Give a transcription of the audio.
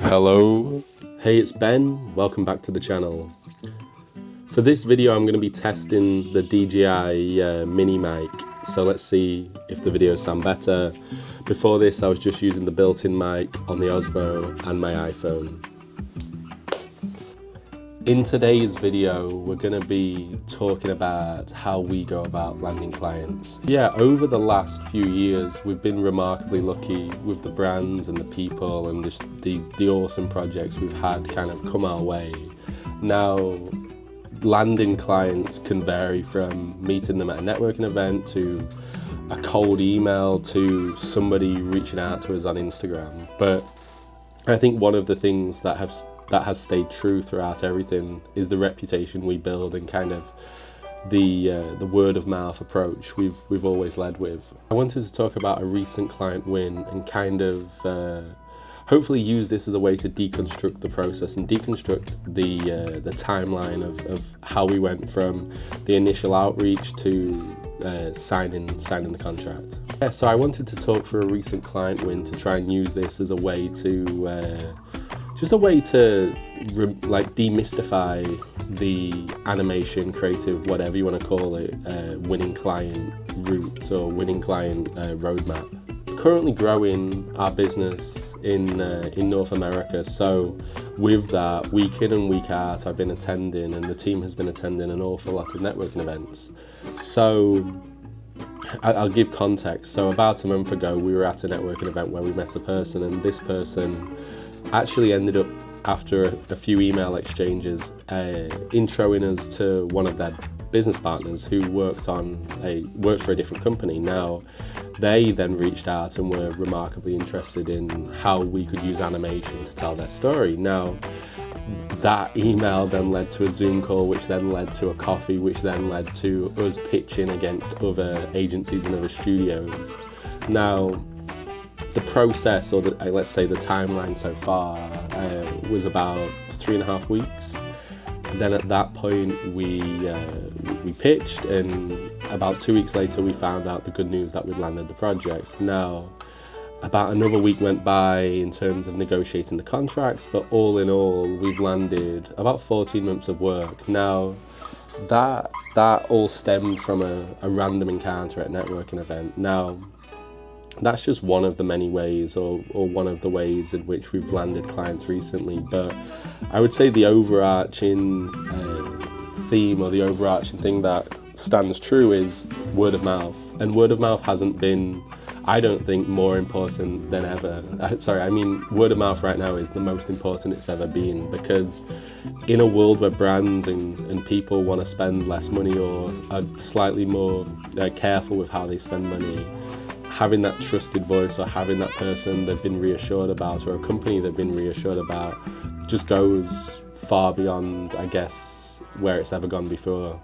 Hello, hey, it's Ben, welcome back to the channel. For this video I'm going to be testing the DJI mini mic, so let's see if the videos sound better. Before this I was just using the built-in mic on the Osmo and my iPhone. In today's video we're going to be talking about how we go about landing clients. Yeah, over the last few years we've been remarkably lucky with the brands and the people and just the awesome projects we've had kind of come our way. Now, landing clients can vary from meeting them at a networking event to a cold email to somebody reaching out to us on Instagram. But I think one of the things that has stayed true throughout everything is the reputation we build and kind of the word of mouth approach we've always led with. I wanted to talk about a recent client win and kind of hopefully use this as a way to deconstruct the process and deconstruct the timeline of how we went from the initial outreach to signing the contract. Yeah, so I wanted to talk for a recent client win to try and use this as a way to just a way to demystify the animation, creative, whatever you want to call it, winning client route or winning client roadmap. Currently growing our business in North America, so with that, week in and week out, I've been attending, and the team has been attending an awful lot of networking events. So I'll give context. So about a month ago, we were at a networking event where we met a person, and this person actually ended up, after a few email exchanges, introing us to one of their business partners who worked for a different company. Now, they then reached out and were remarkably interested in how we could use animation to tell their story. Now, that email then led to a Zoom call, which then led to a coffee, which then led to us pitching against other agencies and other studios. Now, the process, or let's say the timeline so far, was about 3.5 weeks. And then at that point we pitched, and about 2 weeks later we found out the good news that we'd landed the project. Now, about another week went by in terms of negotiating the contracts, but all in all we've landed about 14 months of work. Now, that all stemmed from a random encounter at a networking event. Now, that's just one of the many ways, or one of the ways in which we've landed clients recently. But I would say the overarching theme, or the overarching thing that stands true, is word of mouth. And word of mouth hasn't been, I don't think, more important than ever. Word of mouth right now is the most important it's ever been, because in a world where brands and people want to spend less money or are slightly more careful with how they spend money, having that trusted voice, or having that person they've been reassured about, or a company they've been reassured about, just goes far beyond, I guess, where it's ever gone before.